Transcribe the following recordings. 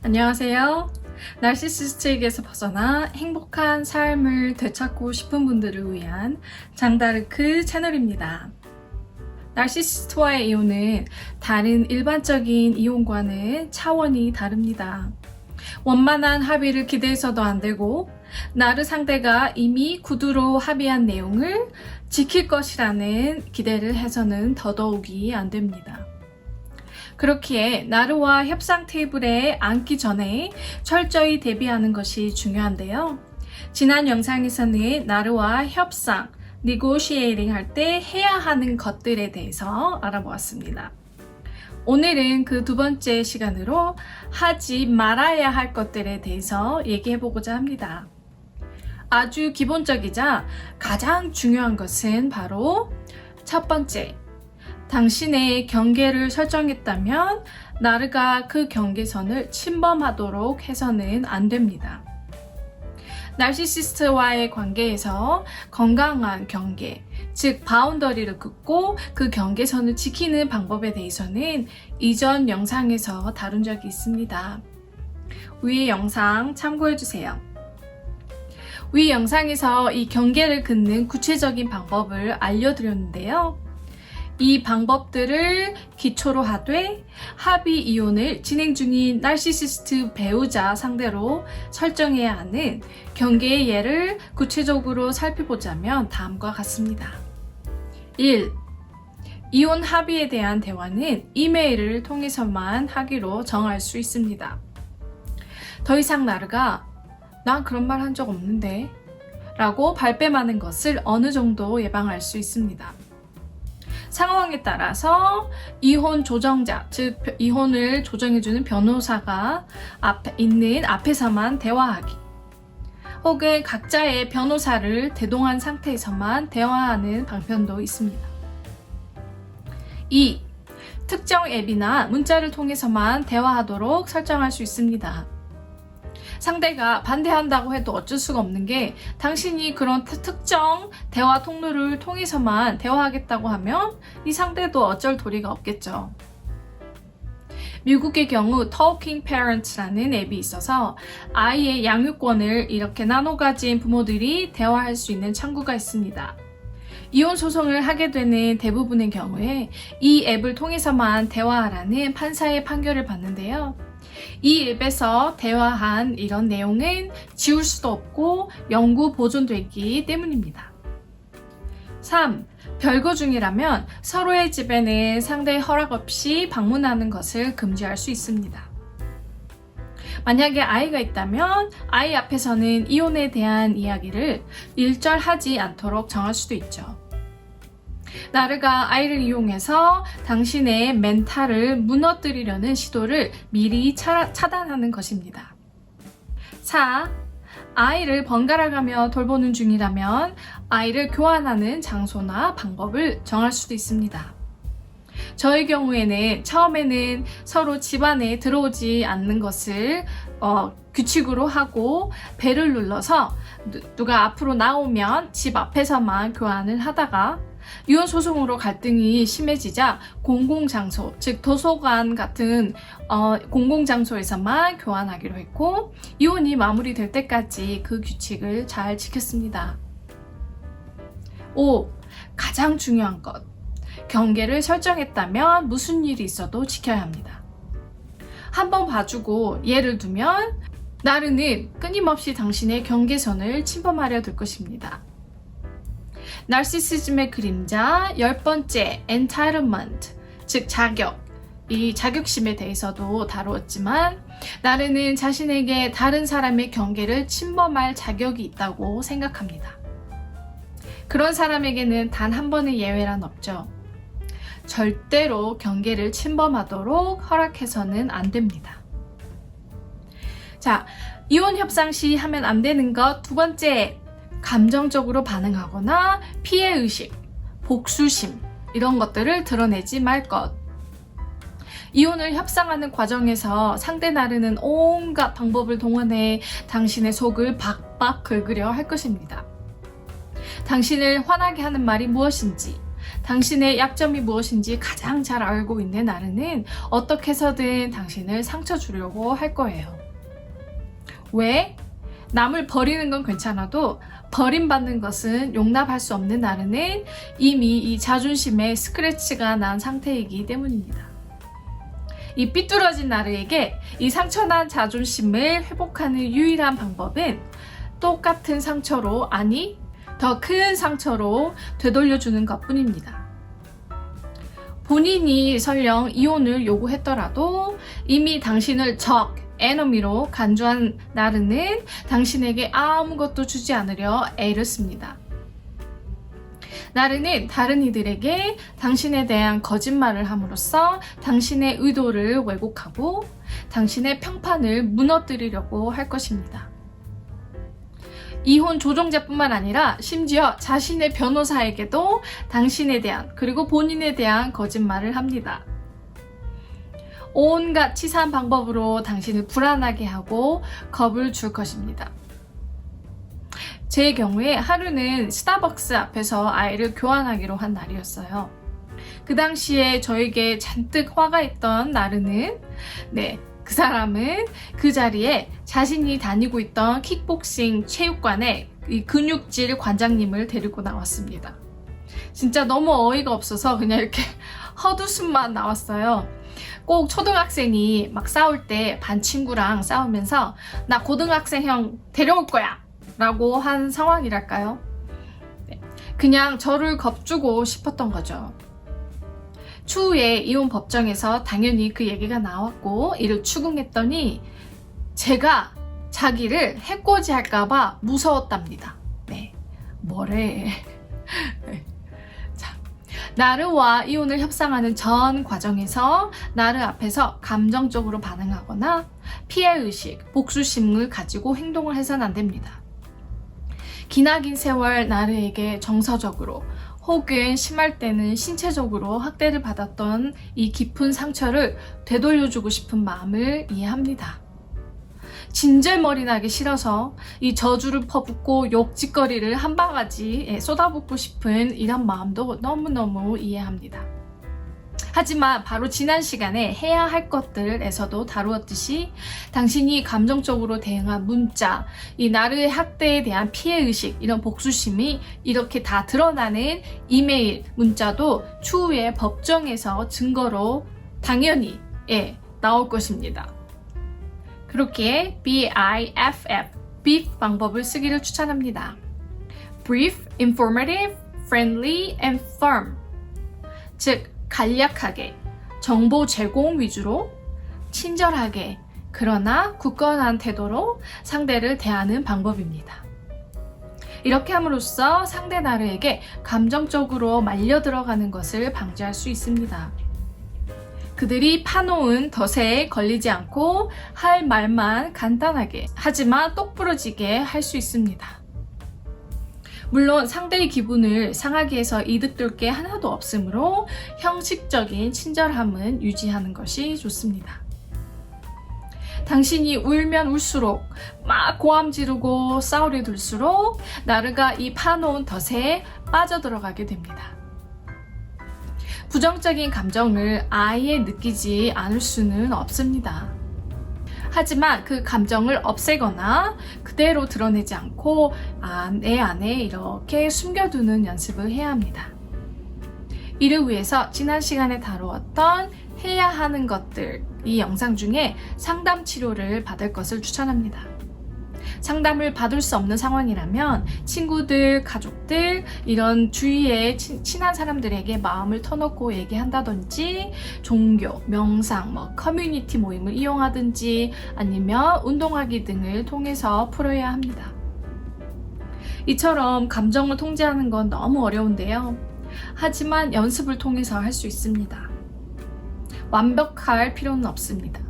안녕하세요. 나르시시스트에게서 벗어나 행복한 삶을 되찾고 싶은 분들을 위한 장다르크 채널입니다. 나르시시스트와의 이혼은 다른 일반적인 이혼과는 차원이 다릅니다. 원만한 합의를 기대해서도 안 되고 나르 상대가 이미 구두로 합의한 내용을 지킬 것이라는 기대를 해서는 더더욱이 안 됩니다. 그렇기에 나르와 협상 테이블에 앉기 전에 철저히 대비하는 것이 중요한데요. 지난 영상에서는 나르와 협상, negotiating 할 때 해야 하는 것들에 대해서 알아보았습니다. 오늘은 그 두 번째 시간으로 하지 말아야 할 것들에 대해서 얘기해 보고자 합니다. 아주 기본적이자 가장 중요한 것은 바로 첫 번째, 당신의 경계를 설정했다면 나르가 그 경계선을 침범하도록 해서는 안 됩니다. 나르시시스트와의 관계에서 건강한 경계, 즉 바운더리를 긋고 그 경계선을 지키는 방법에 대해서는 이전 영상에서 다룬 적이 있습니다. 위의 영상 참고해주세요. 위 영상에서 이 경계를 긋는 구체적인 방법을 알려드렸는데요. 이 방법들을 기초로 하되 합의 이혼을 진행 중인 나르시시스트 배우자 상대로 설정해야 하는 경계의 예를 구체적으로 살펴보자면 다음과 같습니다. 1. 이혼 합의에 대한 대화는 이메일을 통해서만 하기로 정할 수 있습니다. 더 이상 나르가 난 그런 말 한 적 없는데 라고 발뺌하는 것을 어느 정도 예방할 수 있습니다. 상황에 따라서 이혼 조정자, 즉 이혼을 조정해주는 변호사가 있는 앞에서만 대화하기, 혹은 각자의 변호사를 대동한 상태에서만 대화하는 방편도 있습니다. 2. 특정 앱이나 문자를 통해서만 대화하도록 설정할 수 있습니다. 상대가 반대한다고 해도 어쩔 수가 없는 게 당신이 그런 특정 대화 통로를 통해서만 대화하겠다고 하면 이 상대도 어쩔 도리가 없겠죠. 미국의 경우 Talking Parents라는 앱이 있어서 아이의 양육권을 이렇게 나눠 가진 부모들이 대화할 수 있는 창구가 있습니다. 이혼 소송을 하게 되는 대부분의 경우에 이 앱을 통해서만 대화하라는 판사의 판결을 받는데요. 이 앱에서 대화한 이런 내용은 지울 수도 없고 영구 보존되기 때문입니다. 3. 별거 중이라면 서로의 집에는 상대의 허락 없이 방문하는 것을 금지할 수 있습니다. 만약에 아이가 있다면 아이 앞에서는 이혼에 대한 이야기를 일절하지 않도록 정할 수도 있죠. 나르가 아이를 이용해서 당신의 멘탈을 무너뜨리려는 시도를 미리 차단하는 것입니다. 4. 아이를 번갈아가며 돌보는 중이라면 아이를 교환하는 장소나 방법을 정할 수도 있습니다. 저의 경우에는 처음에는 서로 집안에 들어오지 않는 것을 규칙으로 하고 벨을 눌러서 누가 앞으로 나오면 집 앞에서만 교환을 하다가 이혼 소송으로 갈등이 심해지자 공공장소, 즉 도서관 같은 공공장소에서만 교환하기로 했고 이혼이 마무리될 때까지 그 규칙을 잘 지켰습니다. 5. 가장 중요한 것. 경계를 설정했다면 무슨 일이 있어도 지켜야 합니다. 한번 봐주고 예를 두면 나르는 끊임없이 당신의 경계선을 침범하려 들 것입니다. 나르시시즘의 그림자 10번째 entitlement, 즉 자격, 이 자격심에 대해서도 다루었지만 나르는 자신에게 다른 사람의 경계를 침범할 자격이 있다고 생각합니다. 그런 사람에게는 단 한 번의 예외란 없죠. 절대로 경계를 침범하도록 허락해서는 안 됩니다. 자, 이혼 협상 시 하면 안 되는 것 두 번째, 감정적으로 반응하거나 피해의식, 복수심 이런 것들을 드러내지 말 것. 이혼을 협상하는 과정에서 상대 나르는 온갖 방법을 동원해 당신의 속을 박박 긁으려 할 것입니다. 당신을 화나게 하는 말이 무엇인지, 당신의 약점이 무엇인지 가장 잘 알고 있는 나르는 어떻게 해서든 당신을 상처 주려고 할 거예요. 왜? 남을 버리는 건 괜찮아도 버림받는 것은 용납할 수 없는 나르는 이미 이 자존심에 스크래치가 난 상태이기 때문입니다. 이 삐뚤어진 나르에게 이 상처난 자존심을 회복하는 유일한 방법은 똑같은 상처로, 아니 더 큰 상처로 되돌려주는 것뿐입니다. 본인이 설령 이혼을 요구했더라도 이미 당신을 적, 에너미로 간주한 나르는 당신에게 아무것도 주지 않으려 애를 씁니다. 나르는 다른 이들에게 당신에 대한 거짓말을 함으로써 당신의 의도를 왜곡하고 당신의 평판을 무너뜨리려고 할 것입니다. 이혼 조종자뿐만 아니라 심지어 자신의 변호사에게도 당신에 대한, 그리고 본인에 대한 거짓말을 합니다. 온갖 치사한 방법으로 당신을 불안하게 하고 겁을 줄 것입니다. 제 경우에 하루는 스타벅스 앞에서 아이를 교환하기로 한 날이었어요. 그 당시에 저에게 잔뜩 화가 있던 나르는, 그 사람은 그 자리에 자신이 다니고 있던 킥복싱 체육관에 이 근육질 관장님을 데리고 나왔습니다. 진짜 너무 어이가 없어서 그냥 이렇게 헛웃음만 나왔어요. 꼭 초등학생이 막 싸울 때 반 친구랑 싸우면서 나 고등학생 형 데려올 거야 라고 한 상황이랄까요? 그냥 저를 겁주고 싶었던 거죠. 추후에 이혼 법정에서 당연히 그 얘기가 나왔고 이를 추궁했더니 제가 자기를 해코지 할까봐 무서웠답니다. 뭐래. 자, 나르와 이혼을 협상하는 전 과정에서 나르 앞에서 감정적으로 반응하거나 피해의식, 복수심을 가지고 행동을 해서는 안 됩니다. 기나긴 세월 나르에게 정서적으로 혹은 심할 때는 신체적으로 학대를 받았던 이 깊은 상처를 되돌려주고 싶은 마음을 이해합니다. 진절머리 나기 싫어서 이 저주를 퍼붓고 욕짓거리를 한 바가지 쏟아붓고 싶은 이런 마음도 너무너무 이해합니다. 하지만 바로 지난 시간에 해야 할 것들에서도 다루었듯이 당신이 감정적으로 대응한 문자, 이 나르의 학대에 대한 피해의식, 이런 복수심이 이렇게 다 드러나는 이메일, 문자도 추후에 법정에서 증거로 당연히 나올 것입니다. 그렇기에 BIFF, BIF 방법을 쓰기를 추천합니다. Brief, Informative, Friendly, and Firm. 즉, 간략하게, 정보 제공 위주로, 친절하게, 그러나 굳건한 태도로 상대를 대하는 방법입니다. 이렇게 함으로써 상대 나르에게 감정적으로 말려 들어가는 것을 방지할 수 있습니다. 그들이 파놓은 덫에 걸리지 않고 할 말만 간단하게, 하지만 똑부러지게 할 수 있습니다. 물론 상대의 기분을 상하게 해서 이득될 게 하나도 없으므로 형식적인 친절함은 유지하는 것이 좋습니다. 당신이 울면 울수록, 막 고함 지르고 싸우려 들수록 나르가 이 파놓은 덫에 빠져들어가게 됩니다. 부정적인 감정을 아예 느끼지 않을 수는 없습니다. 하지만 그 감정을 없애거나 그대로 드러내지 않고 내 안에 이렇게 숨겨두는 연습을 해야 합니다. 이를 위해서 지난 시간에 다루었던 해야 하는 것들, 이 영상 중에 상담 치료를 받을 것을 추천합니다. 상담을 받을 수 없는 상황이라면 친구들, 가족들, 이런 주위에 친한 사람들에게 마음을 터놓고 얘기한다든지 종교, 명상, 커뮤니티 모임을 이용하든지 아니면 운동하기 등을 통해서 풀어야 합니다. 이처럼 감정을 통제하는 건 너무 어려운데요. 하지만 연습을 통해서 할 수 있습니다. 완벽할 필요는 없습니다.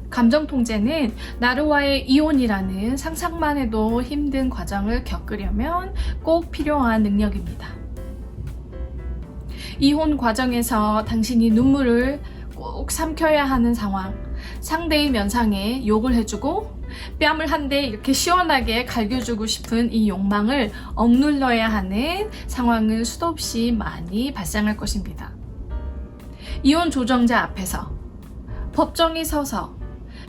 감정 통제는 나르와의 이혼이라는 상상만 해도 힘든 과정을 겪으려면 꼭 필요한 능력입니다. 이혼 과정에서 당신이 눈물을 꼭 삼켜야 하는 상황, 상대의 면상에 욕을 해주고 뺨을 한 대 이렇게 시원하게 갈겨주고 싶은 이 욕망을 억눌러야 하는 상황은 수도 없이 많이 발생할 것입니다. 이혼 조정자 앞에서 법정에 서서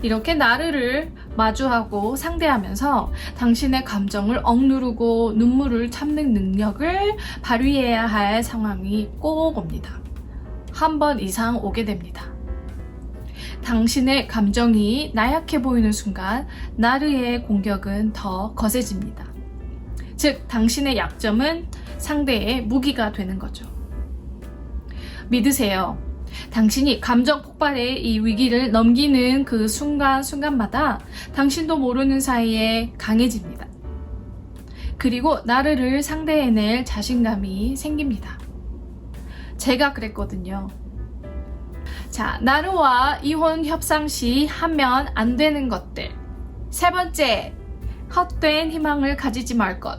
이렇게 나르를 마주하고 상대하면서 당신의 감정을 억누르고 눈물을 참는 능력을 발휘해야 할 상황이 꼭 옵니다. 한 번 이상 오게 됩니다. 당신의 감정이 나약해 보이는 순간 나르의 공격은 더 거세집니다. 즉, 당신의 약점은 상대의 무기가 되는 거죠. 믿으세요. 당신이 감정 폭발의 이 위기를 넘기는 그 순간순간마다 당신도 모르는 사이에 강해집니다. 그리고 나르를 상대해낼 자신감이 생깁니다. 제가 그랬거든요. 자, 나르와 이혼 협상 시 하면 안 되는 것들. 세 번째, 헛된 희망을 가지지 말 것.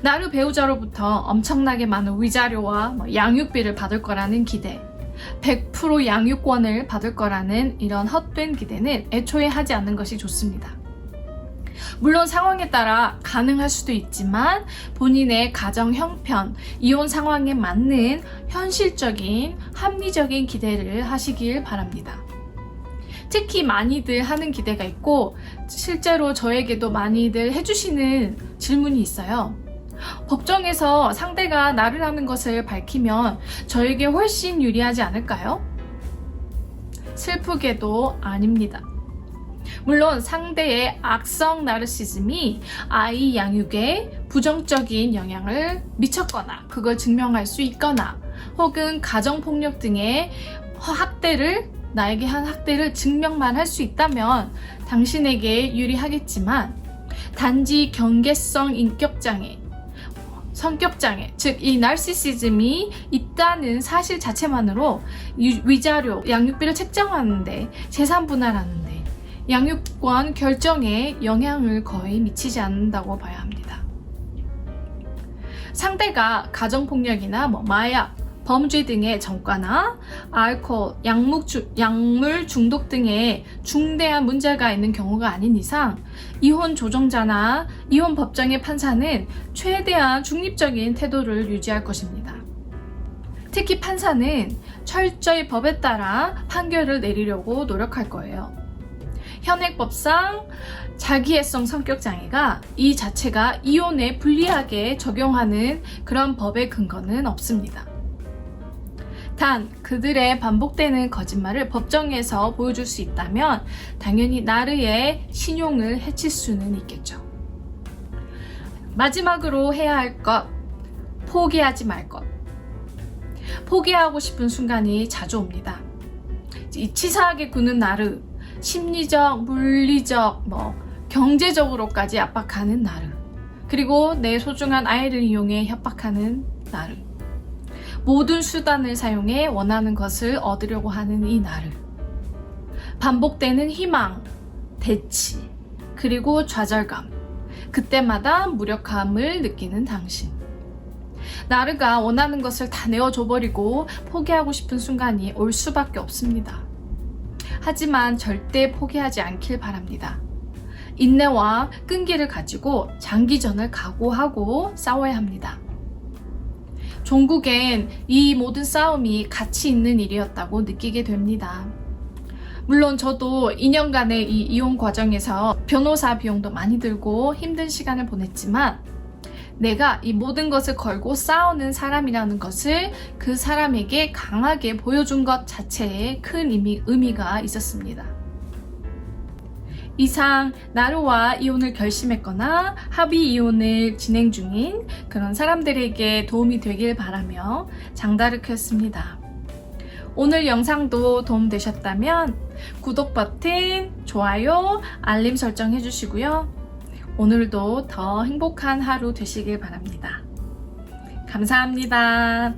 나르 배우자로부터 엄청나게 많은 위자료와 양육비를 받을 거라는 기대, 100% 양육권을 받을 거라는 이런 헛된 기대는 애초에 하지 않는 것이 좋습니다. 물론 상황에 따라 가능할 수도 있지만 본인의 가정 형편, 이혼 상황에 맞는 현실적인, 합리적인 기대를 하시길 바랍니다. 특히 많이들 하는 기대가 있고 실제로 저에게도 많이들 해주시는 질문이 있어요. 법정에서 상대가 나를 하는 것을 밝히면 저에게 훨씬 유리하지 않을까요? 슬프게도 아닙니다. 물론 상대의 악성 나르시즘이 아이 양육에 부정적인 영향을 미쳤거나 그걸 증명할 수 있거나 혹은 가정폭력 등의 나에게 한 학대를 증명만 할 수 있다면 당신에게 유리하겠지만 단지 경계성 인격장애, 성격장애, 즉 이 나르시시즘이 있다는 사실 자체만으로 위자료, 양육비를 책정하는데, 재산 분할하는데, 양육권 결정에 영향을 거의 미치지 않는다고 봐야 합니다. 상대가 가정폭력이나 마약, 범죄 등의 전과나 알코올, 약물 중독 등의 중대한 문제가 있는 경우가 아닌 이상 이혼 조정자나 이혼 법정의 판사는 최대한 중립적인 태도를 유지할 것입니다. 특히 판사는 철저히 법에 따라 판결을 내리려고 노력할 거예요. 현행법상 자기애성 성격장애가 이 자체가 이혼에 불리하게 적용하는 그런 법의 근거는 없습니다. 단 그들의 반복되는 거짓말을 법정에서 보여줄 수 있다면 당연히 나르의 신용을 해칠 수는 있겠죠. 마지막으로 해야 할 것, 포기하지 말 것. 포기하고 싶은 순간이 자주 옵니다. 치사하게 구는 나르, 심리적, 물리적, 경제적으로까지 압박하는 나르, 그리고 내 소중한 아이를 이용해 협박하는 나르. 모든 수단을 사용해 원하는 것을 얻으려고 하는 이 나르. 반복되는 희망, 대치, 그리고 좌절감. 그때마다 무력함을 느끼는 당신. 나르가 원하는 것을 다 내어줘버리고 포기하고 싶은 순간이 올 수밖에 없습니다. 하지만 절대 포기하지 않길 바랍니다. 인내와 끈기를 가지고 장기전을 각오하고 싸워야 합니다. 종국엔 이 모든 싸움이 가치 있는 일이었다고 느끼게 됩니다. 물론 저도 2년간의 이 이혼 과정에서 변호사 비용도 많이 들고 힘든 시간을 보냈지만 내가 이 모든 것을 걸고 싸우는 사람이라는 것을 그 사람에게 강하게 보여준 것 자체에 큰 의미가 있었습니다. 이상 나르와 이혼을 결심했거나 합의 이혼을 진행 중인 그런 사람들에게 도움이 되길 바라며 장다르크였습니다. 오늘 영상도 도움되셨다면 구독 버튼, 좋아요, 알림 설정 해주시고요. 오늘도 더 행복한 하루 되시길 바랍니다. 감사합니다.